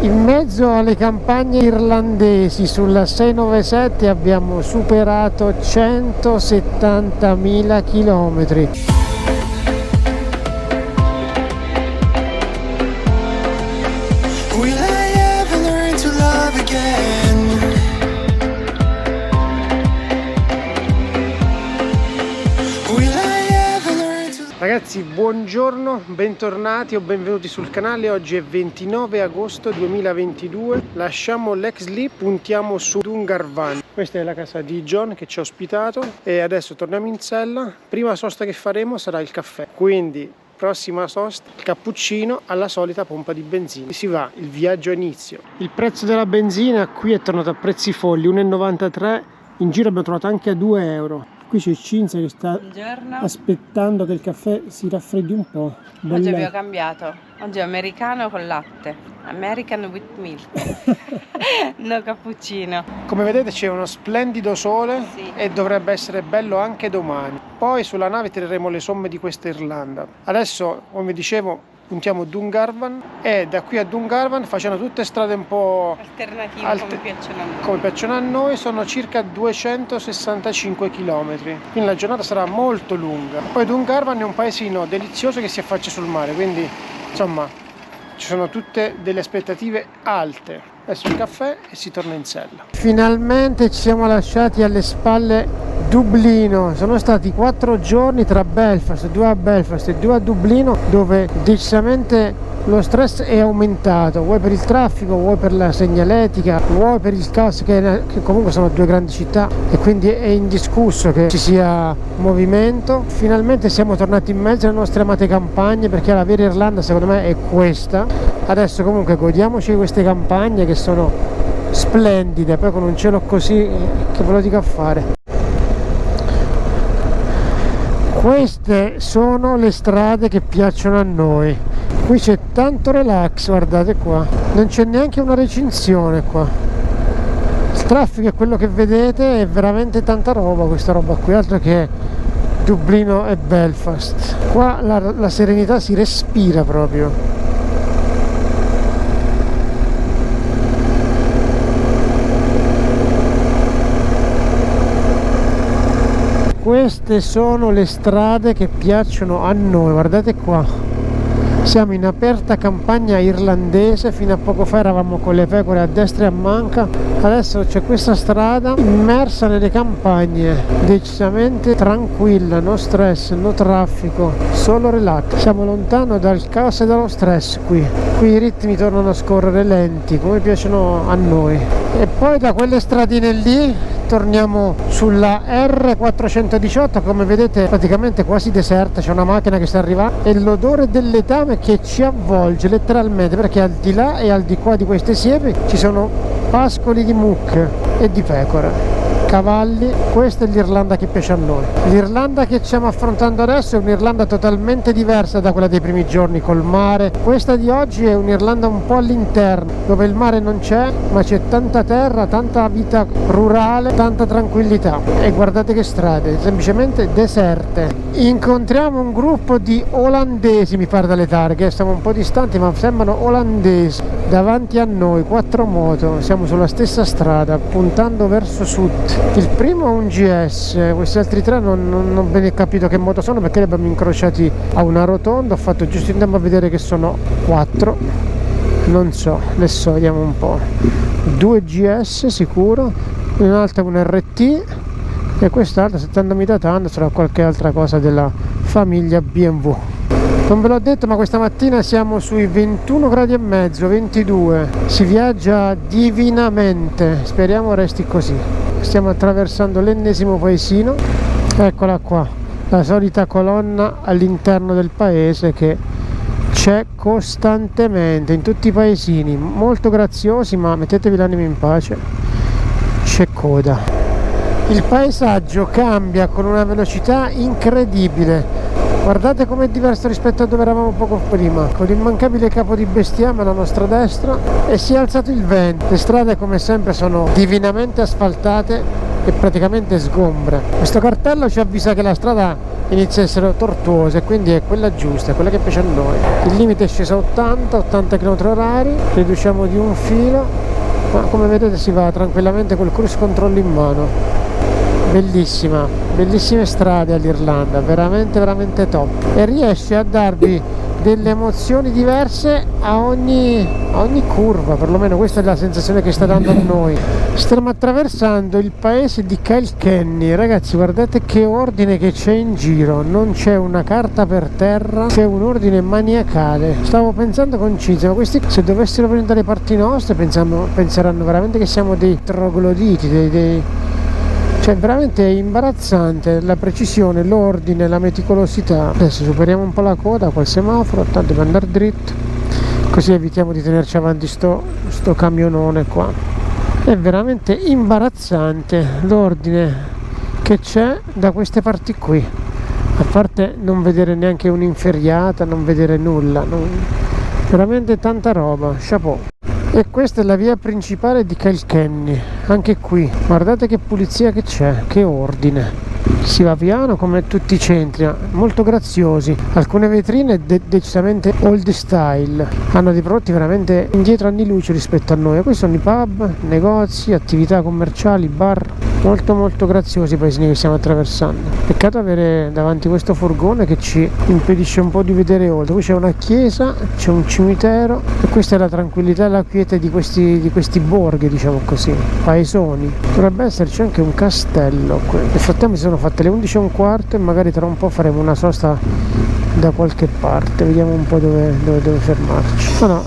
In mezzo alle campagne irlandesi sulla 697 abbiamo superato 170.000 chilometri. Ragazzi, buongiorno, bentornati o benvenuti sul canale. Oggi è 29 agosto 2022, lasciamo l'Exley, puntiamo su Dungarvan. Questa è la casa di John che ci ha ospitato e adesso torniamo in sella. Prima sosta che faremo sarà il caffè, quindi prossima sosta il cappuccino alla solita pompa di benzina. Si va, il viaggio a inizio. Il prezzo della benzina qui è tornato a prezzi folli, 1,93, in giro abbiamo trovato anche a 2 euro. Qui c'è Cinzia che sta aspettando che il caffè si raffreddi un po'. Oggi abbiamo cambiato, oggi è americano con latte, American with milk, no cappuccino. Come vedete c'è uno splendido sole, sì, e dovrebbe essere bello anche domani. Poi sulla nave tireremo le somme di questa Irlanda. Adesso, come dicevo, puntiamo Dungarvan e da qui a Dungarvan facendo tutte strade un po' alternative come piacciono a noi, sono circa 265 km, quindi la giornata sarà molto lunga. Poi Dungarvan è un paesino delizioso che si affaccia sul mare, quindi insomma ci sono tutte delle aspettative alte. Adesso il caffè e si torna in sella. Finalmente ci siamo lasciati alle spalle Dublino. Sono stati 4 giorni tra Belfast, 2 a Belfast e 2 a Dublino, dove decisamente lo stress è aumentato, vuoi per il traffico, vuoi per la segnaletica, vuoi per il caos, che comunque sono 2 grandi città e quindi è indiscusso che ci sia movimento. Finalmente siamo tornati in mezzo alle nostre amate campagne, perché la vera Irlanda secondo me è questa. Adesso comunque godiamoci queste campagne che sono splendide, poi con un cielo così che ve lo dico a fare. Queste sono le strade che piacciono a noi. Qui c'è tanto relax, guardate qua. Non c'è neanche una recinzione qua. Il traffico è quello che vedete, è veramente tanta roba questa roba qui, altro che Dublino e Belfast. Qua la serenità si respira proprio. Queste sono le strade che piacciono a noi, guardate qua. Siamo in aperta campagna irlandese, fino a poco fa eravamo con le pecore a destra e a manca, adesso c'è questa strada immersa nelle campagne, decisamente tranquilla, no stress, no traffico, solo relax. Siamo lontano dal caos e dallo stress qui i ritmi tornano a scorrere lenti, come piacciono a noi. E poi da quelle stradine lì torniamo sulla R418, come vedete praticamente quasi deserta, c'è una macchina che sta arrivando e l'odore del letame che ci avvolge letteralmente, perché al di là e al di qua di queste siepi ci sono pascoli di mucche e di pecore, cavalli. Questa è l'Irlanda che piace a noi. L'Irlanda che stiamo affrontando adesso è un'Irlanda totalmente diversa da quella dei primi giorni col mare. Questa di oggi è un'Irlanda un po' all'interno, dove il mare non c'è, ma c'è tanta terra, tanta vita rurale, tanta tranquillità. E guardate che strade, semplicemente deserte. Incontriamo un gruppo di olandesi, mi pare dalle targhe, stiamo un po' distanti ma sembrano olandesi. Davanti a noi 4 moto, siamo sulla stessa strada puntando verso sud. Il primo è un GS, questi altri 3 non ho ben capito che moto sono, perché li abbiamo incrociati a una rotonda. Ho fatto giusto in tempo a vedere che sono 4, non so, adesso vediamo un po'. 2 GS sicuro, un'altra un RT e quest'altra, settandomi datando, sarà qualche altra cosa della famiglia BMW. Non ve l'ho detto, ma questa mattina siamo sui 21 gradi e mezzo, 22, si viaggia divinamente, speriamo resti così. Stiamo attraversando l'ennesimo paesino, eccola qua, la solita colonna all'interno del paese che c'è costantemente in tutti i paesini, molto graziosi, ma mettetevi l'animo in pace, c'è coda. Il paesaggio cambia con una velocità incredibile. Guardate com'è diverso rispetto a dove eravamo poco prima, con l'immancabile capo di bestiame alla nostra destra, e si è alzato il vento. Le strade come sempre sono divinamente asfaltate e praticamente sgombre. Questo cartello ci avvisa che la strada inizia a essere tortuosa, e quindi è quella giusta, quella che piace a noi. Il limite è sceso a 80 km/h, riduciamo di un filo, ma come vedete si va tranquillamente col cruise control in mano. Bellissima, bellissime strade all'Irlanda, veramente veramente top, e riesce a darvi delle emozioni diverse a ogni curva, perlomeno questa è la sensazione che sta dando a noi. Stiamo attraversando il paese di Kilkenny, ragazzi, guardate che ordine che c'è in giro, non c'è una carta per terra, c'è un ordine maniacale. Stavo pensando con Cinzia, ma questi se dovessero venire dalle parti nostre penseranno veramente che siamo dei trogloditi, cioè veramente è imbarazzante la precisione, l'ordine, la meticolosità. Adesso superiamo un po' la coda col semaforo, tanto per andare dritto, così evitiamo di tenerci avanti sto camionone qua. È veramente imbarazzante l'ordine che c'è da queste parti qui, a parte non vedere neanche un'inferriata, non vedere nulla, veramente tanta roba, chapeau. E questa è la via principale di Kilkenny, anche qui guardate che pulizia che c'è, che ordine. Si va piano come tutti i centri, molto graziosi, alcune vetrine decisamente old style, hanno dei prodotti veramente indietro anni luce rispetto a noi. Questi sono i pub, negozi, attività commerciali, bar, molto molto graziosi i paesini che stiamo attraversando. Peccato avere davanti questo furgone che ci impedisce un po' di vedere oltre. Qui c'è una chiesa, c'è un cimitero, e questa è la tranquillità e la quiete di questi borghi, diciamo così, paesoni. Dovrebbe esserci anche un castello qui. Nel frattempo si sono fatte le 11:15 e magari tra un po' faremo una sosta da qualche parte, vediamo un po' dove fermarci. No,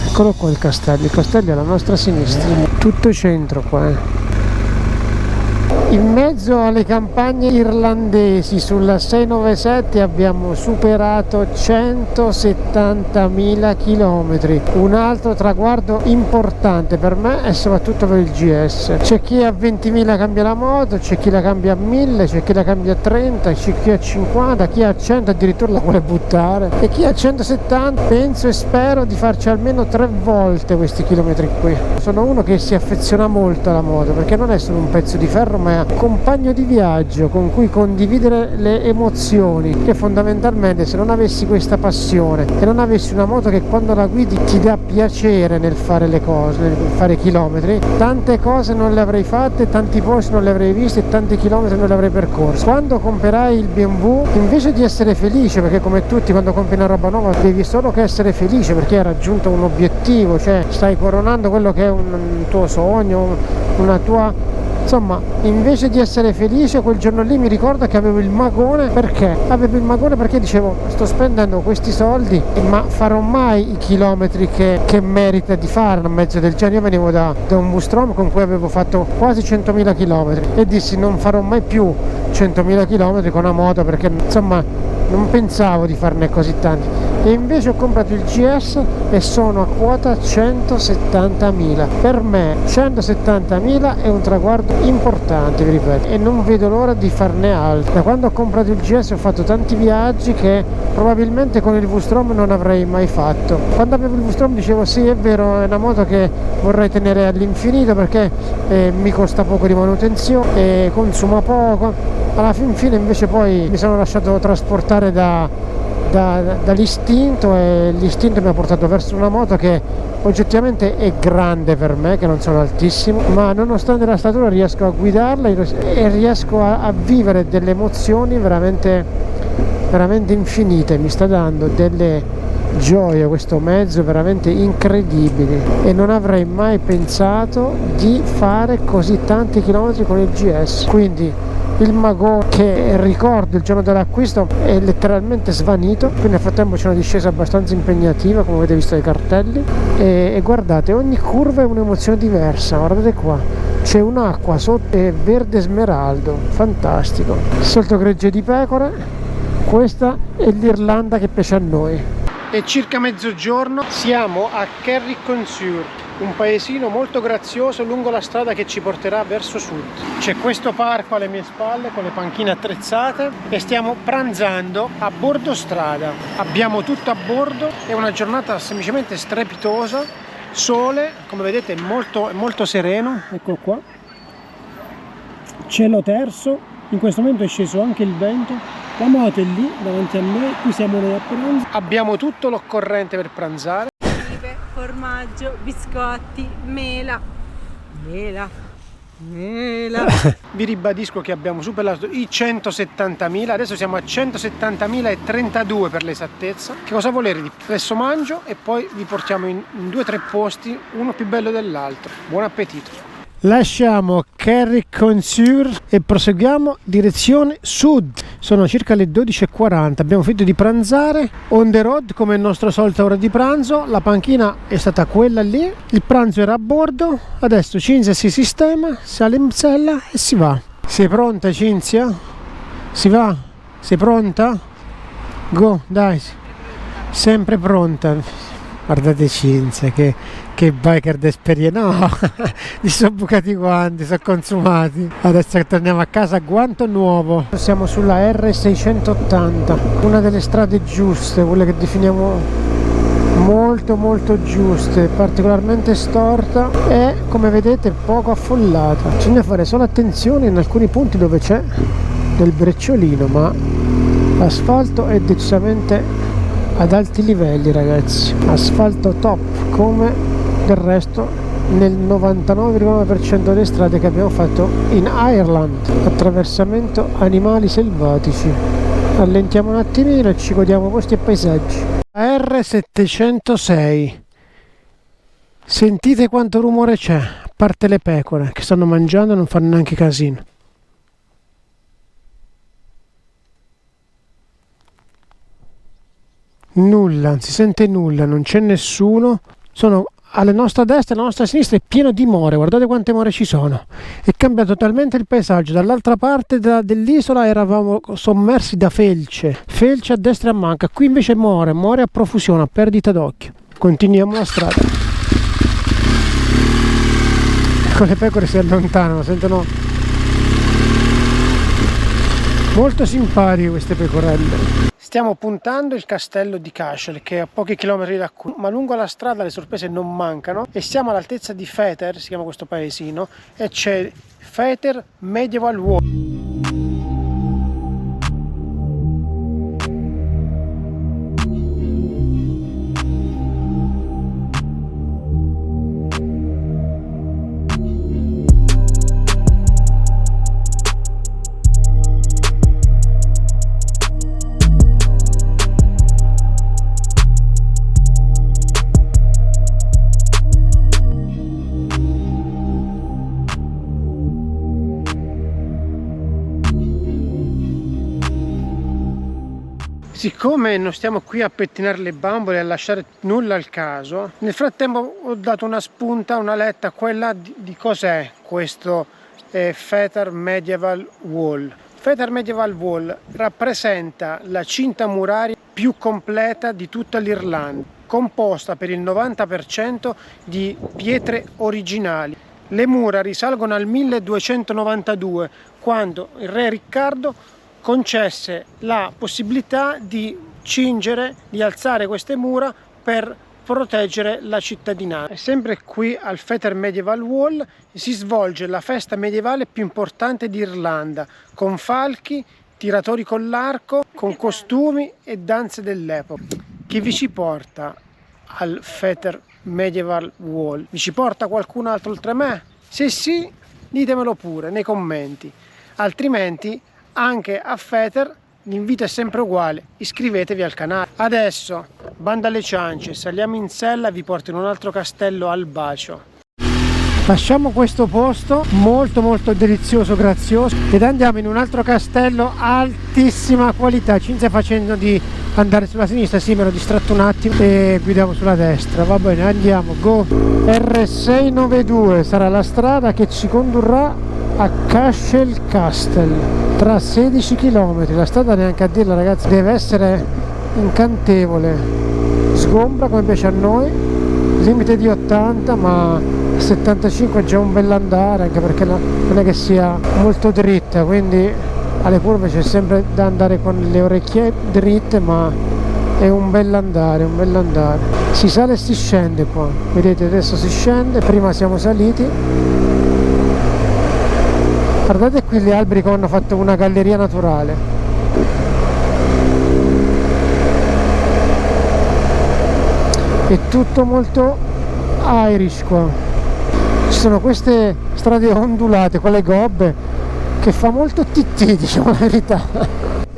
eccolo qua il castello è alla nostra sinistra, tutto centro qua. In mezzo alle campagne irlandesi sulla 697 abbiamo superato 170.000 km, un altro traguardo importante per me e soprattutto per il GS. C'è chi a 20.000 cambia la moto, c'è chi la cambia a 1000, c'è chi la cambia a 30, c'è chi a 50, chi a 100 addirittura la vuole buttare, e chi a 170 penso e spero di farci almeno 3 volte questi chilometri qui. Sono uno che si affeziona molto alla moto perché non è solo un pezzo di ferro, ma è compagno di viaggio con cui condividere le emozioni, che fondamentalmente se non avessi questa passione e non avessi una moto che quando la guidi ti dà piacere nel fare le cose, nel fare chilometri, tante cose non le avrei fatte, tanti posti non li avrei visti e tanti chilometri non li avrei percorsi. Quando comperai il BMW, invece di essere felice, perché come tutti quando compri una roba nuova devi solo che essere felice perché hai raggiunto un obiettivo, cioè stai coronando quello che è un tuo sogno, una tua... Insomma, invece di essere felice quel giorno lì mi ricordo che avevo il magone. Perché? Avevo il magone perché dicevo sto spendendo questi soldi ma farò mai i chilometri che merita di fare un mezzo del genere. Io venivo da un Bustrom con cui avevo fatto quasi 100.000 km e dissi non farò mai più 100.000 km con una moto perché insomma non pensavo di farne così tanti. E invece ho comprato il GS e sono a quota 170.000. Per me 170.000 è un traguardo importante, vi ripeto, e non vedo l'ora di farne altri. Da quando ho comprato il GS ho fatto tanti viaggi che probabilmente con il V-Strom non avrei mai fatto. Quando avevo il V-Strom dicevo sì, è vero, è una moto che vorrei tenere all'infinito perché mi costa poco di manutenzione, consuma poco. Alla fine invece poi mi sono lasciato trasportare dall'istinto, e l'istinto mi ha portato verso una moto che oggettivamente è grande per me, che non sono altissimo, ma nonostante la statura riesco a guidarla e riesco a vivere delle emozioni veramente, veramente infinite. Mi sta dando delle gioie questo mezzo veramente incredibili e non avrei mai pensato di fare così tanti chilometri con il GS. Quindi il magone, che ricordo il giorno dell'acquisto, è letteralmente svanito, quindi nel frattempo c'è una discesa abbastanza impegnativa come avete visto dai cartelli, e guardate, ogni curva è un'emozione diversa. Guardate qua, c'è un'acqua sotto, è verde smeraldo, fantastico, solito gregge di pecore. Questa è l'Irlanda che piace a noi. È circa mezzogiorno, siamo a Carrick-on-Suir, un paesino molto grazioso lungo la strada che ci porterà verso sud. C'è questo parco alle mie spalle con le panchine attrezzate e stiamo pranzando a bordo strada. Abbiamo tutto a bordo, è una giornata semplicemente strepitosa, sole, come vedete è molto sereno, ecco qua, cielo terso, in questo momento è sceso anche il vento La moto è lì davanti a noi, qui siamo noi a pranzo. Abbiamo tutto l'occorrente per pranzare. Olive, formaggio, biscotti, mela. Vi ribadisco che abbiamo superato i 170.000, adesso siamo a 170.032 per l'esattezza. Che cosa volere di più? Adesso mangio e poi vi portiamo in 2 o 3 posti, uno più bello dell'altro. Buon appetito! Lasciamo Carrick-on-Suir e proseguiamo direzione sud. Sono circa le 12:40, abbiamo finito di pranzare, on the road come il nostro solito ora di pranzo. La panchina è stata quella lì, il pranzo era a bordo, adesso Cinzia si sistema, sale in sella e si va. Sei pronta Cinzia? Si va? Sei pronta? Go, dai, sempre pronta. Guardate Cinzia che biker d'esperienza. No, gli sono bucati i guanti, sono consumati. Adesso che torniamo a casa, guanto nuovo. Siamo sulla R680, una delle strade giuste, quelle che definiamo molto giuste, particolarmente storta e come vedete poco affollata. Bisogna fare solo attenzione in alcuni punti dove c'è del brecciolino, ma l'asfalto è decisamente ad alti livelli, ragazzi. Asfalto top, come del resto nel 99,9% delle strade che abbiamo fatto in Ireland. Attraversamento animali selvatici. Allentiamo un attimino e ci godiamo questi paesaggi. R706. Sentite quanto rumore c'è, a parte le pecore che stanno mangiando e non fanno neanche casino. Nulla, non si sente nulla, non c'è nessuno. Sono alla nostra destra e alla nostra sinistra è pieno di more, guardate quante more ci sono. È cambiato totalmente il paesaggio. Dall'altra parte dell'isola eravamo sommersi da felce a destra e a manca, qui invece more a profusione, a perdita d'occhio. Continuiamo la strada. Ecco, le pecore si allontanano, sentono molto simpatiche queste pecorelle. Stiamo puntando il castello di Cashel, che è a pochi chilometri da qui, ma lungo la strada le sorprese non mancano e siamo all'altezza di Fetter, si chiama questo paesino, e c'è Fetter Medieval Wall. Siccome non stiamo qui a pettinare le bambole e a lasciare nulla al caso, nel frattempo ho dato una spunta, una letta, quella di cos'è questo Fetter Medieval Wall. Fetter Medieval Wall rappresenta la cinta muraria più completa di tutta l'Irlanda, composta per il 90% di pietre originali. Le mura risalgono al 1292, quando il re Riccardo concesse la possibilità di cingere, di alzare queste mura per proteggere la cittadinanza. E sempre qui al Fetter Medieval Wall si svolge la festa medievale più importante d'Irlanda, con falchi, tiratori con l'arco, con costumi e danze dell'epoca. Chi vi ci porta al Fetter Medieval Wall? Vi ci porta qualcun altro oltre me? Se sì, ditemelo pure nei commenti, altrimenti anche a Fetter l'invito è sempre uguale, iscrivetevi al canale. Adesso, banda alle ciance, saliamo in sella e vi porto in un altro castello al bacio. Lasciamo questo posto molto delizioso, grazioso, ed andiamo in un altro castello altissima qualità. Cinzia facendo di andare sulla sinistra, sì, mi ero distratto un attimo e guidiamo sulla destra. Va bene, andiamo, go! R692 sarà la strada che ci condurrà a Cashel Castle, tra 16 km. La strada, neanche a dirla, ragazzi, deve essere incantevole, sgombra come piace a noi, limite di 80, ma 75 è già un bell'andare, anche perché non è che sia molto dritta, quindi alle curve c'è sempre da andare con le orecchie dritte, ma è un bell'andare, si sale e si scende qua, vedete, adesso si scende, prima siamo saliti. Guardate qui gli alberi che hanno fatto una galleria naturale. È tutto molto Irish qua. Ci sono queste strade ondulate con le gobbe che fa molto TT, diciamo la verità.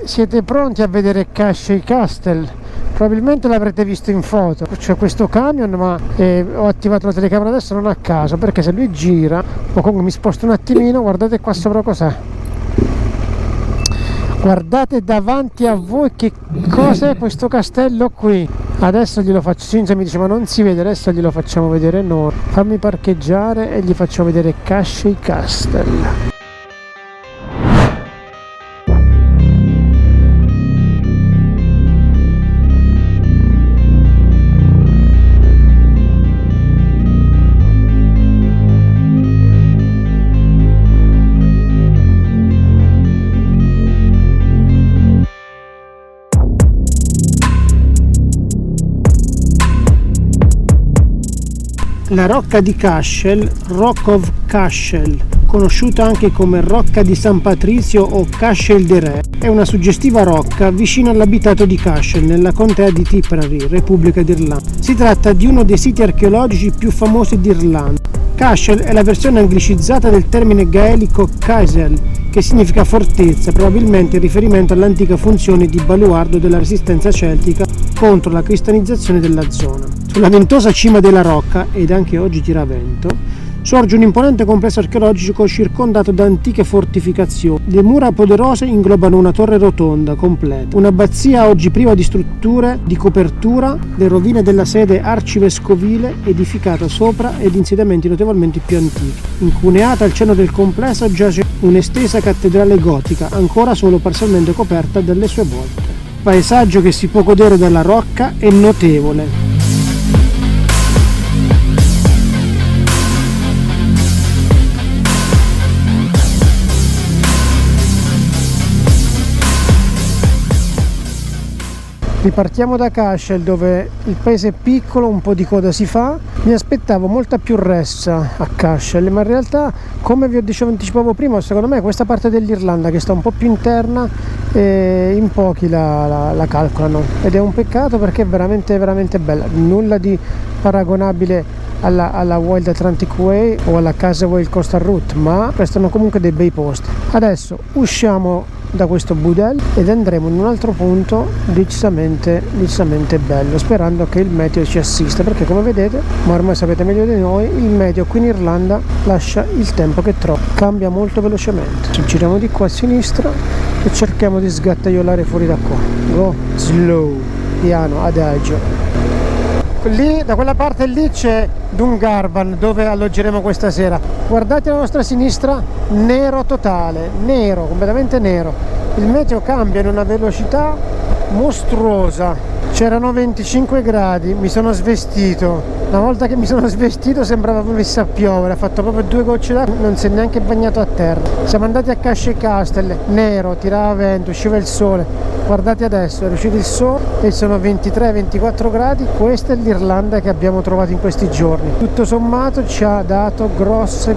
Siete pronti a vedere Cashel Castle? Probabilmente l'avrete visto in foto. C'è questo camion, ma ho attivato la telecamera adesso non a caso, perché se lui gira, o comunque mi sposto un attimino, guardate qua sopra cos'è. Guardate davanti a voi che cos'è questo castello qui. Adesso glielo faccio, Cinzia mi dice ma non si vede, adesso glielo facciamo vedere noi. Fammi parcheggiare e gli facciamo vedere Cashel Castle. La rocca di Cashel, Rock of Cashel, conosciuta anche come Rocca di San Patrizio o Cashel de Re, è una suggestiva rocca vicino all'abitato di Cashel, nella contea di Tipperary, Repubblica d'Irlanda. Si tratta di uno dei siti archeologici più famosi d'Irlanda. Cashel è la versione anglicizzata del termine gaelico Caisel, che significa fortezza, probabilmente in riferimento all'antica funzione di baluardo della resistenza celtica contro la cristianizzazione della zona. Sulla ventosa cima della rocca, ed anche oggi tira vento, sorge un imponente complesso archeologico circondato da antiche fortificazioni. Le mura poderose inglobano una torre rotonda completa, un'abbazia oggi priva di strutture di copertura, le rovine della sede arcivescovile edificata sopra ed insediamenti notevolmente più antichi. Incuneata al centro del complesso giace un'estesa cattedrale gotica, ancora solo parzialmente coperta dalle sue volte. Il paesaggio che si può godere dalla rocca è notevole. Ripartiamo da Cashel, dove il paese è piccolo, un po' di coda si fa. Mi aspettavo molta più ressa a Cashel, ma in realtà, come vi anticipavo prima, secondo me questa parte dell'Irlanda che sta un po' più interna, in pochi la calcolano, ed è un peccato perché è veramente veramente bella. Nulla di paragonabile alla Wild Atlantic Way o alla Casaway Coastal Route, ma restano comunque dei bei posti. Adesso usciamo da questo budel ed andremo in un altro punto decisamente bello, sperando che il meteo ci assista, perché come vedete, ma ormai sapete meglio di noi, il meteo qui in Irlanda lascia il tempo che trova, cambia molto velocemente. Ci giriamo di qua a sinistra e cerchiamo di sgattaiolare fuori da qua. Go slow, piano, adagio. Lì, da quella parte lì c'è Dungarvan, dove alloggeremo questa sera. Guardate alla nostra sinistra, nero totale, nero, completamente nero. Il meteo cambia in una velocità mostruosa. C'erano 25 gradi, mi sono svestito. Una volta che mi sono svestito sembrava avesse a piovere, ha fatto proprio 2 gocce d'acqua, non si è neanche bagnato a terra. Siamo andati a Cashel Castle, nero, tirava vento, usciva il sole. Guardate adesso, è uscito il sole e sono 23-24 gradi. Questa è l'Irlanda che abbiamo trovato in questi giorni. Tutto sommato ci ha dato grosse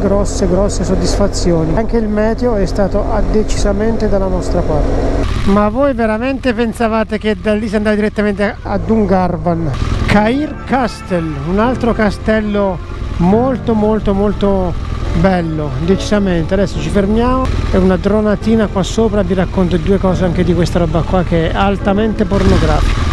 soddisfazioni. Anche il meteo è stato decisamente dalla nostra parte. Ma voi veramente pensavate che da lì si andava direttamente a Dungarvan? Cair Castle, un altro castello molto bello, decisamente. Adesso ci fermiamo e una dronatina qua sopra vi racconto 2 cose anche di questa roba qua che è altamente pornografica.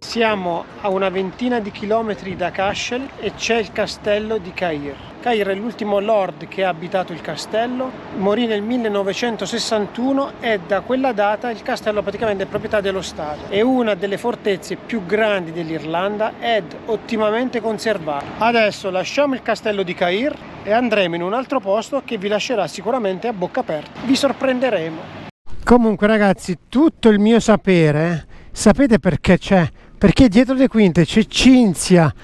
Siamo a una ventina di chilometri da Kassel e c'è il castello di Cair. Cair è l'ultimo lord che ha abitato il castello, morì nel 1961 e da quella data il castello praticamente è proprietà dello Stato. È una delle fortezze più grandi dell'Irlanda ed ottimamente conservata. Adesso lasciamo il castello di Cair e andremo in un altro posto che vi lascerà sicuramente a bocca aperta. Vi sorprenderemo. Comunque ragazzi, tutto il mio sapere, sapete perché c'è? Perché dietro le quinte c'è Cinzia,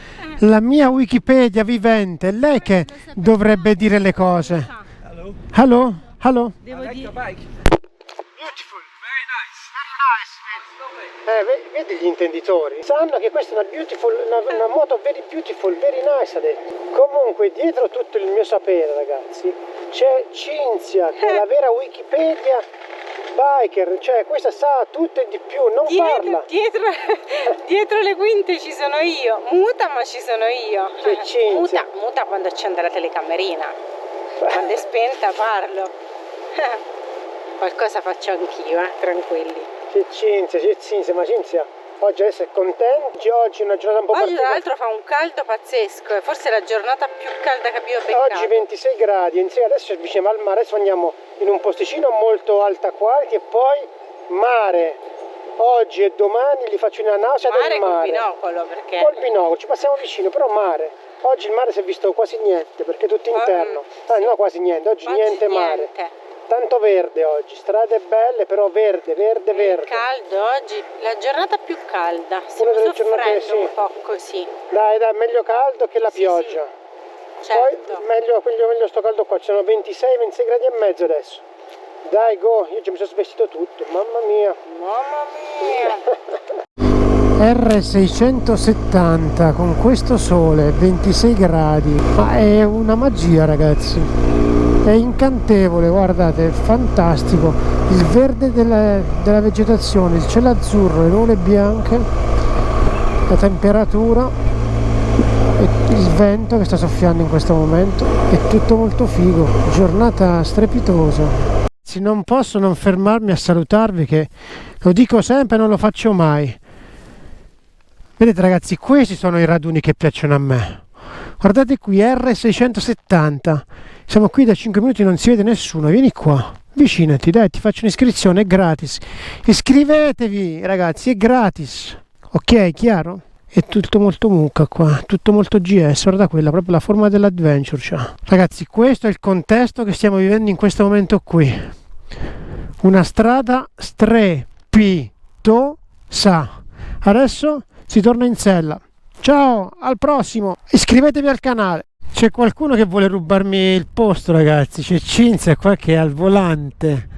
la mia Wikipedia vivente, è lei che dovrebbe dire le cose. Hello? Hello? Devo dire... Beautiful. Very nice. Vedi gli intenditori? Sanno che questa è una moto very beautiful, very nice, ha detto. Comunque dietro tutto il mio sapere ragazzi c'è Cinzia, che è la vera Wikipedia biker, cioè questa sa tutto e di più, non parla. Dietro le quinte ci sono io, muta ma ci sono io. Che Cinzia. Muta quando accende la telecamerina, quando è spenta parlo. Qualcosa faccio anch'io, tranquilli. Che Cinzia, ma Cinzia oggi adesso è contenta, oggi è una giornata un po' Oggi tra particolare. l'altro fa un caldo pazzesco, forse è la giornata più calda che abbiamo beccato. Oggi 26 gradi, insieme adesso ci avviciniamo al mare, adesso andiamo in un posticino molto alta quality e poi mare. Oggi e domani li faccio una nausea del mare. Col binocolo, perché... Col binocolo, ci passiamo vicino, però mare. Oggi il mare si è visto quasi niente, perché è tutto interno. No, quasi niente, oggi niente mare. Tanto verde oggi, strade belle, però verde. Caldo oggi, la giornata più calda, stiamo soffrendo un po' così. Dai, meglio caldo che la pioggia. Sì. Certo. Poi meglio sto caldo qua, ci sono 26 gradi e mezzo adesso. Dai, go, io già mi sono svestito tutto, mamma mia. R670 con questo sole, 26 gradi, ma è una magia ragazzi. È incantevole, guardate, è fantastico. Il verde della vegetazione, il cielo azzurro, le nuvole bianche, la temperatura e il vento che sta soffiando in questo momento. È tutto molto figo, giornata strepitosa. Non posso non fermarmi a salutarvi, che lo dico sempre e non lo faccio mai. Vedete ragazzi, questi sono i raduni che piacciono a me. Guardate qui, R670. Siamo qui da 5 minuti, non si vede nessuno. Vieni qua, avvicinati, dai, ti faccio un'iscrizione, è gratis. Iscrivetevi ragazzi, è gratis. Ok, chiaro? È tutto molto mucca qua, tutto molto GS, guarda quella, proprio la forma dell'adventure c'ha. Ragazzi, questo è il contesto che stiamo vivendo in questo momento qui. Una strada strepitosa. Adesso si torna in sella. Ciao, al prossimo, iscrivetevi al canale. C'è qualcuno che vuole rubarmi il posto ragazzi, c'è Cinzia qua che è al volante.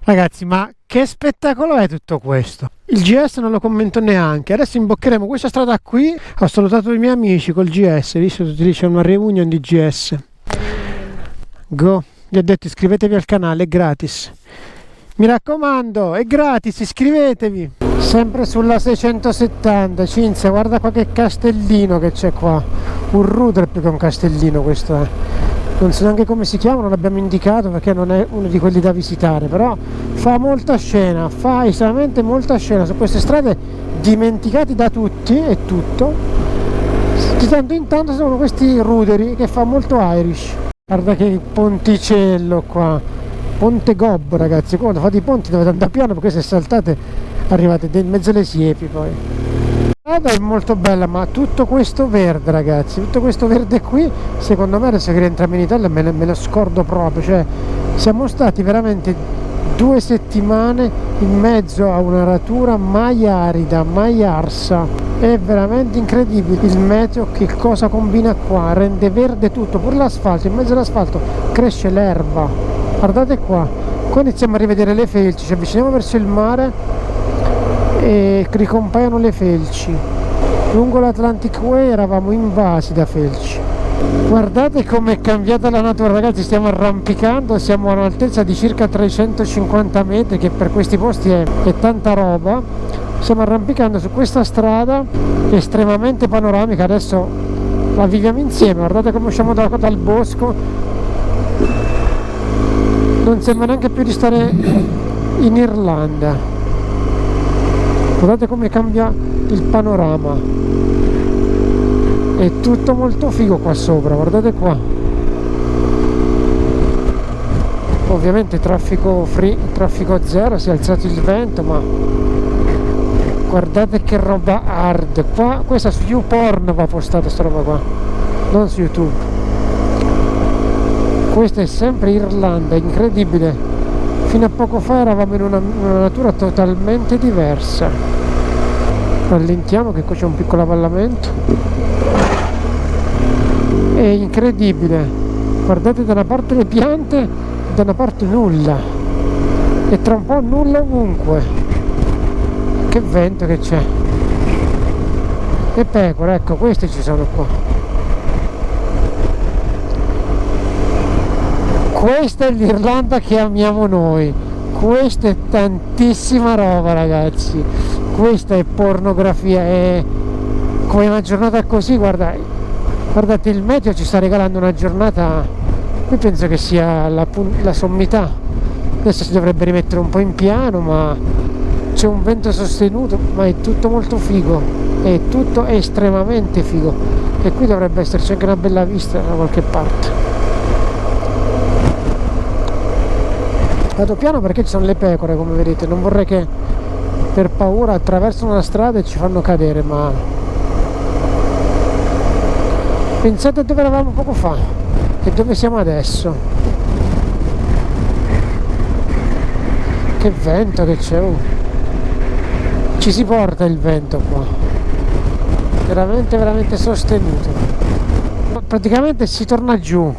Ragazzi, ma che spettacolo è tutto questo? Il GS non lo commento neanche. Adesso imboccheremo questa strada qui. Ho salutato i miei amici col GS, visto che c'è una reunion di GS. Go, gli ho detto iscrivetevi al canale, è gratis. Mi raccomando, è gratis, iscrivetevi. Sempre sulla 670, Cinzia, guarda qua che castellino che c'è qua. Un router più che un castellino questo è. Non so neanche come si chiama, non l'abbiamo indicato perché non è uno di quelli da visitare, però fa molta scena, fa estremamente molta scena su queste strade dimenticate da tutti e tutto. Di tanto in tanto sono questi ruderi che fa molto Irish. Guarda che ponticello qua, Ponte Gob ragazzi, quando fate i ponti dovete andare piano perché se saltate arrivate in mezzo alle siepi poi. È molto bella, ma tutto questo verde ragazzi, tutto questo verde qui secondo me adesso che rientriamo in Italia me lo scordo proprio, cioè siamo stati veramente 2 settimane in mezzo a una natura mai arida, mai arsa. È veramente incredibile il meteo, che cosa combina qua, rende verde tutto, pure l'asfalto, in mezzo all'asfalto cresce l'erba, guardate qua iniziamo a rivedere le felci, ci avviciniamo verso il mare e ricompaiono le felci. Lungo l'Atlantic Way eravamo invasi da felci. Guardate com'è cambiata la natura ragazzi, stiamo arrampicando, siamo a un'altezza di circa 350 metri che per questi posti è tanta roba. Stiamo arrampicando su questa strada estremamente panoramica, adesso la viviamo insieme. Guardate come usciamo dal bosco, non sembra neanche più di stare in Irlanda. Guardate come cambia il panorama, è tutto molto figo qua sopra, guardate qua. Ovviamente traffico free, traffico zero, si è alzato il vento, ma guardate che roba hard. Qua, questa su YouPorn va postata sta roba qua, non su YouTube. Questa è sempre Irlanda, incredibile. Fino a poco fa eravamo in una natura totalmente diversa. Rallentiamo che qua c'è un piccolo avvallamento. È incredibile. Guardate, da una parte le piante, da una parte nulla. E tra un po' nulla ovunque. Che vento che c'è. E pecore, ecco, queste ci sono qua. Questa è l'Irlanda che amiamo noi. Questa è tantissima roba, ragazzi. Questa è pornografia. È come una giornata così, guardate, il meteo ci sta regalando una giornata. Io penso che sia la sommità. Adesso si dovrebbe rimettere un po' in piano, ma c'è un vento sostenuto, ma è tutto molto figo. È tutto estremamente figo. E qui dovrebbe esserci anche una bella vista da qualche parte. Vado piano perché ci sono le pecore, come vedete, non vorrei che per paura attraversano la strada e ci fanno cadere, ma pensate dove eravamo poco fa e dove siamo adesso. Che vento che c'è, ci si porta il vento qua, veramente veramente sostenuto. Praticamente si torna giù.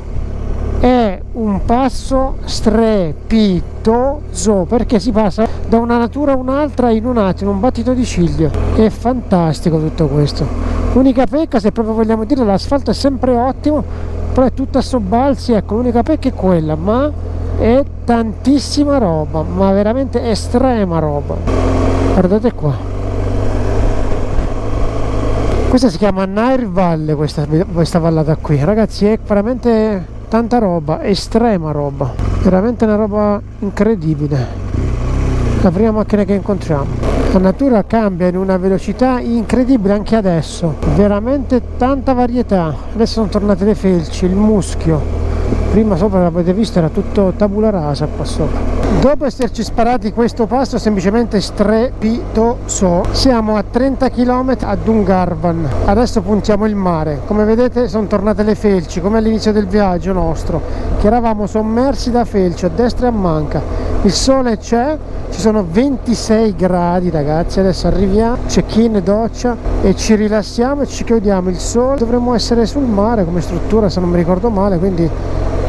È un passo strepitoso perché si passa da una natura a un'altra in un attimo, un battito di ciglio. È fantastico tutto questo. L'unica pecca, se proprio vogliamo dire, l'asfalto è sempre ottimo, però è tutto a sobbalzi, ecco, l'unica pecca è quella, ma è tantissima roba, ma veramente estrema roba. Guardate qua, questa si chiama Nair Valley, questa vallata qui, ragazzi, è veramente tanta roba, estrema roba, veramente una roba incredibile. La prima macchina che incontriamo, la natura cambia in una velocità incredibile anche adesso, veramente tanta varietà. Adesso sono tornate le felci, il muschio, prima sopra l'avete visto era tutto tabula rasa qua sopra. Dopo esserci sparati questo passo semplicemente strepitoso, siamo a 30 km a Dungarvan. Adesso puntiamo il mare. Come vedete sono tornate le felci, come all'inizio del viaggio nostro, che eravamo sommersi da felci a destra e a manca. Il sole c'è, ci sono 26 gradi, ragazzi. Adesso arriviamo, check-in, doccia e ci rilassiamo e ci chiudiamo. Il sole, dovremmo essere sul mare come struttura, se non mi ricordo male, quindi,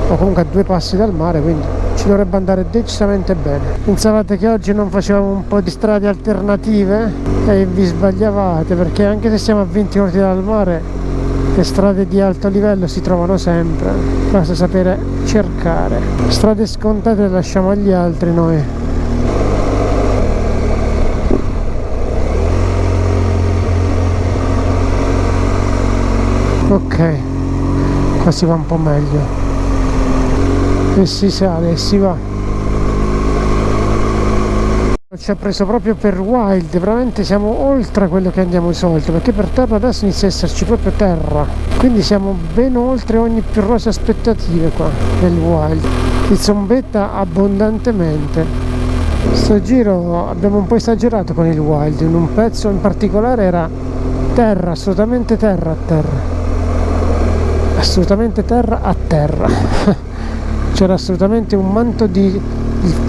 o comunque a 2 passi dal mare, quindi ci dovrebbe andare decisamente bene. Pensavate che oggi non facevamo un po' di strade alternative? E vi sbagliavate, perché anche se siamo a 20 km dal mare, le strade di alto livello si trovano sempre, basta sapere cercare. Strade scontate le lasciamo agli altri noi. Ok, qua si va un po' meglio. E si sale e si va. Ci ha preso proprio per wild, veramente siamo oltre quello che andiamo di solito, perché per terra adesso inizia a esserci proprio terra, quindi siamo ben oltre ogni più rose aspettative qua nel wild. Si zombetta abbondantemente. Sto giro abbiamo un po' esagerato con il wild, in un pezzo in particolare era terra, assolutamente terra a terra, assolutamente terra a terra. C'era assolutamente un manto il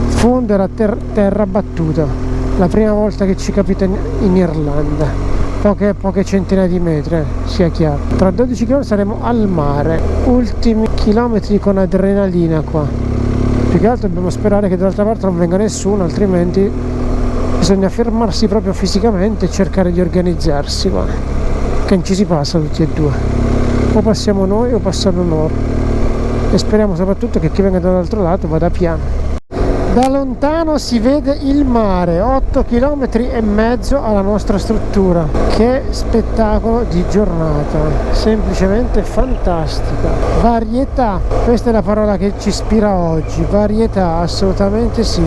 fondo era terra battuta. La prima volta che ci capita in Irlanda, poche centinaia di metri, sia chiaro. Tra 12 km saremo al mare, ultimi chilometri con adrenalina qua. Più che altro dobbiamo sperare che dall'altra parte non venga nessuno, altrimenti bisogna fermarsi proprio fisicamente e cercare di organizzarsi qua, che non ci si passa tutti e due, o passiamo noi o passano loro. E speriamo soprattutto che chi venga dall'altro lato vada piano. Da lontano si vede il mare, 8 km e mezzo alla nostra struttura. Che spettacolo di giornata, semplicemente fantastica. Varietà, questa è la parola che ci ispira oggi, varietà, assolutamente sì.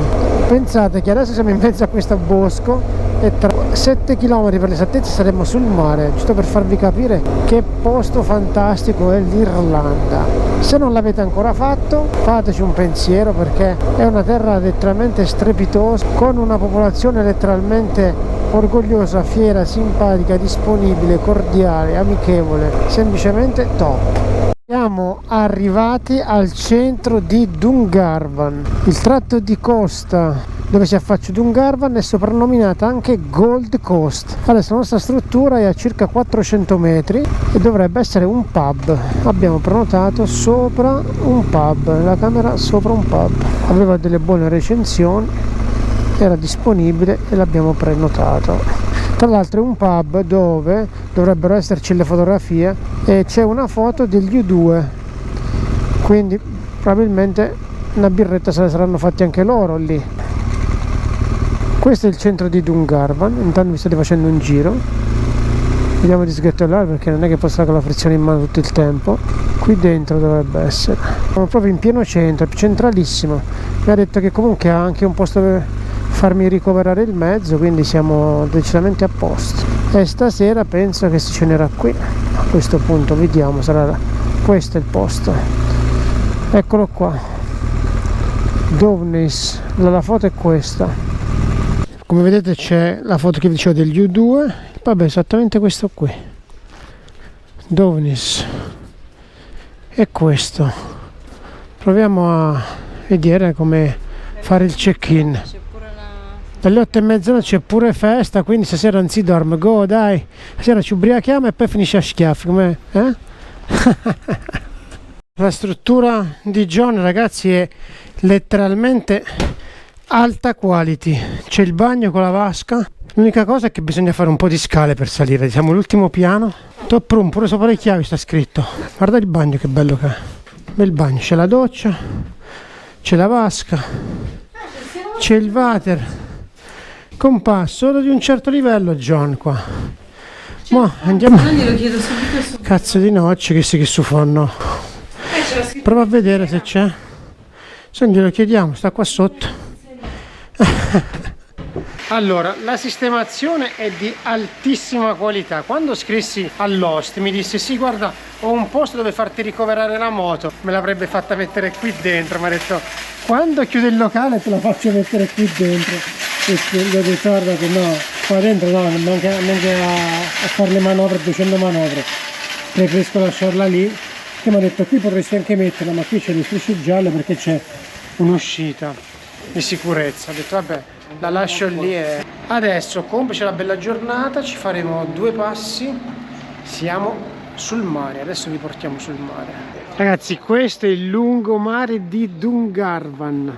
Pensate che adesso siamo in mezzo a questo bosco e tra 7 km per l'esattezza saremo sul mare, giusto per farvi capire che posto fantastico è l'Irlanda. Se non l'avete ancora fatto, fateci un pensiero, perché è una terra letteralmente strepitosa, con una popolazione letteralmente orgogliosa, fiera, simpatica, disponibile, cordiale, amichevole, semplicemente top. Siamo arrivati al centro di Dungarvan. Il tratto di costa dove si affaccia Dungarvan è soprannominata anche Gold Coast. Adesso la nostra struttura è a circa 400 metri e dovrebbe essere un pub. Abbiamo prenotato sopra un pub, la camera sopra un pub. Aveva delle buone recensioni, era disponibile e l'abbiamo prenotato. Tra l'altro è un pub dove dovrebbero esserci le fotografie e c'è una foto degli U2, quindi probabilmente una birretta se la saranno fatti anche loro lì. Questo è il centro di Dungarvan. Intanto mi state facendo un giro, vediamo di sgretolare perché non è che posso stare con la frizione in mano tutto il tempo. Qui dentro dovrebbe essere, siamo proprio in pieno centro, centralissimo. Mi ha detto che comunque ha anche un posto per farmi ricoverare il mezzo, quindi siamo decisamente a posto. E stasera penso che si cenerà qui. A questo punto vediamo, sarà questo il posto. Eccolo qua, Dovnis, la foto è questa. Come vedete c'è la foto che vi dicevo degli U2, vabbè, esattamente questo qui, Dovnis, è questo. Proviamo a vedere come fare il check-in. Dalle 8:30 c'è pure festa, quindi stasera non si dorme. Go, dai, stasera ci ubriachiamo e poi finisce a schiaffi, come La struttura di John, ragazzi, è letteralmente alta quality. C'è il bagno con la vasca. L'unica cosa è che bisogna fare un po' di scale per salire. Siamo all'ultimo piano. Top room, pure sopra le chiavi sta scritto. Guarda il bagno, che bello che è. Bel bagno, c'è la doccia, c'è la vasca, c'è il water. Compasso solo di un certo livello, John, qua. Ma andiamo. Glielo chiedo subito. Cazzo di nocci, che su fanno. Prova a vedere se c'è. Se non glielo chiediamo, sta qua sotto. Allora, la sistemazione è di altissima qualità. Quando scrissi all'host mi disse: sì, guarda, ho un posto dove farti ricoverare la moto, me l'avrebbe fatta mettere qui dentro. Mi ha detto: quando chiude il locale te la faccio mettere qui dentro. E gli ho detto: guarda che no, qua dentro no, neanche a fare le manovre, 200 manovre, preferisco lasciarla lì. Che mi ha detto: qui potresti anche metterla, ma qui c'è le strisce gialle perché c'è un'uscita di sicurezza. Ho detto: vabbè, la lascio lì. E adesso, complice la bella giornata, ci faremo 2 passi, siamo sul mare. Adesso vi portiamo sul mare. Ragazzi, questo è il lungomare di Dungarvan,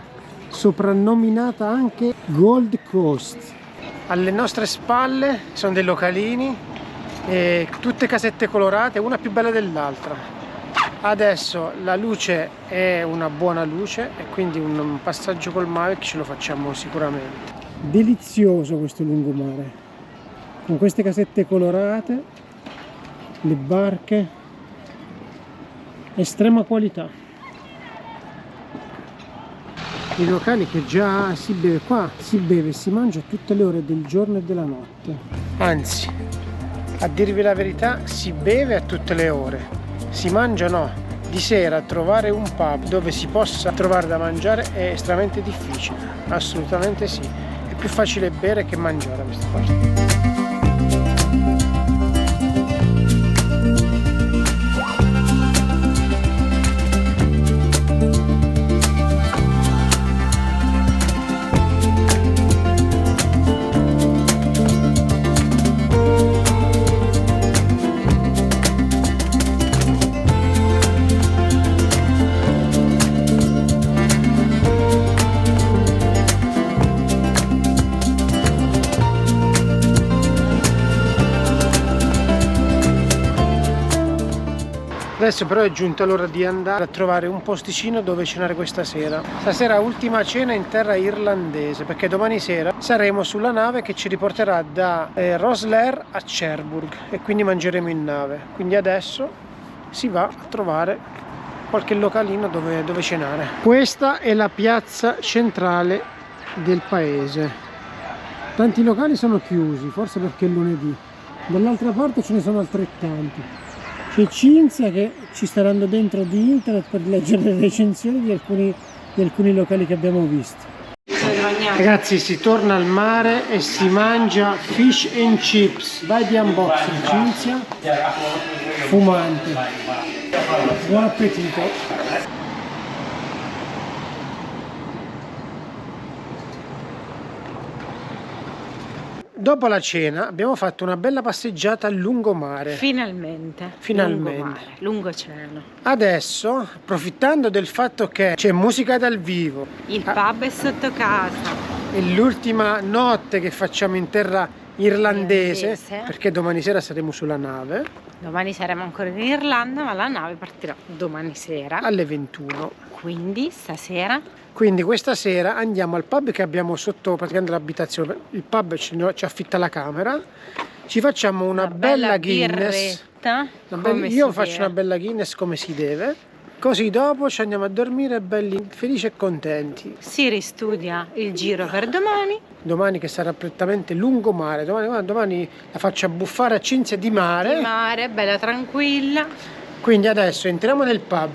soprannominata anche Gold Coast. Alle nostre spalle sono dei localini e tutte casette colorate, una più bella dell'altra. Adesso la luce è una buona luce e quindi un passaggio col Mavic ce lo facciamo sicuramente. Delizioso questo lungomare, con queste casette colorate, le barche, estrema qualità. I locali che già si beve qua, si beve e si mangia a tutte le ore del giorno e della notte. Anzi, a dirvi la verità, si beve a tutte le ore. Si mangia no, di sera trovare un pub dove si possa trovare da mangiare è estremamente difficile, assolutamente sì, è più facile bere che mangiare a questa parte. Adesso però è giunta l'ora di andare a trovare un posticino dove cenare questa sera. Stasera ultima cena in terra irlandese, perché domani sera saremo sulla nave che ci riporterà da Rosslare a Cherbourg e quindi mangeremo in nave. Quindi adesso si va a trovare qualche localino dove cenare. Questa è la piazza centrale del paese. Tanti locali sono chiusi, forse perché è lunedì. Dall'altra parte ce ne sono altrettanti. C'è Cinzia che ci sta dando dentro di internet per leggere le recensioni di alcuni locali che abbiamo visto. Ragazzi, si torna al mare e si mangia fish and chips. Vai di unboxing, Cinzia. Fumante. Buon appetito. Dopo la cena abbiamo fatto una bella passeggiata a lungomare. Finalmente. Finalmente. Lungoceano. Adesso, approfittando del fatto che c'è musica dal vivo, Il pub è sotto casa. è l'ultima notte che facciamo in terra irlandese, perché domani sera saremo sulla nave. Domani saremo ancora in Irlanda, ma la nave partirà domani sera. Alle 21. Quindi stasera Quindi questa sera andiamo al pub che abbiamo sotto praticamente l'abitazione. Il pub ci affitta la camera. Ci facciamo una bella Guinness. birretta, Io faccio una bella Guinness come si deve. Così dopo ci andiamo a dormire belli felici e contenti. Si ristudia il giro per domani. Domani che sarà prettamente lungomare. Domani la faccio abbuffare a Cinzia di mare. Di mare, bella tranquilla. Quindi adesso entriamo nel pub.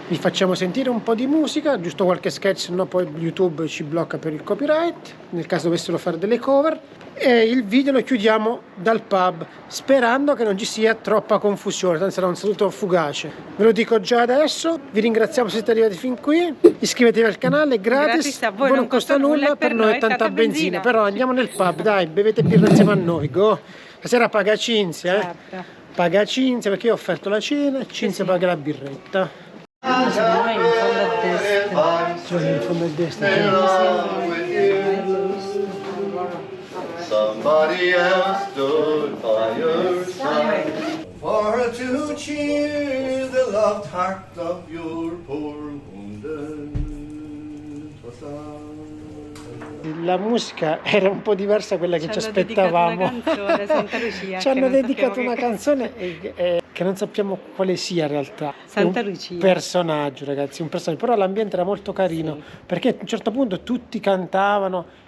Vi facciamo sentire un po' di musica, giusto qualche sketch, sennò poi YouTube ci blocca per il copyright, nel caso dovessero fare delle cover, e il video lo chiudiamo dal pub, sperando che non ci sia troppa confusione, tanto sarà un saluto fugace. Ve lo dico già adesso, vi ringraziamo se siete arrivati fin qui, iscrivetevi al canale, gratis A voi non costa nulla e per noi è tanta benzina. Però andiamo nel pub, dai, bevete birra insieme a noi, go! Stasera paga Cinzia, Certo. Paga Cinzia perché io ho offerto la cena e Cinzia paga la birretta. Secondo me in fondo a destra. Cioè in fondo a destra. Somebody else stood by your side for to cheer the loved heart of your poor wounded son. La musica era un po' diversa da quella che ci aspettavamo. Ci hanno dedicato una canzone che non sappiamo quale sia in realtà. Santa Un Lucia. personaggio, ragazzi, un personaggio. Però l'ambiente era molto carino, perché a un certo punto tutti cantavano,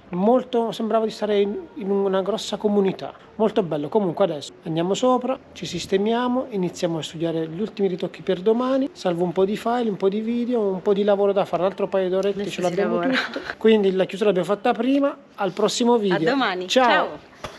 sembrava di stare in una grossa comunità. Molto bello. Comunque adesso andiamo sopra, ci sistemiamo, iniziamo a studiare gli ultimi ritocchi per domani, salvo un po' di file, un po' di video, un po' di lavoro da fare, un altro paio d'orette ce l'abbiamo tutto. Quindi la chiusura l'abbiamo fatta prima, al prossimo video. A domani. Ciao. Ciao.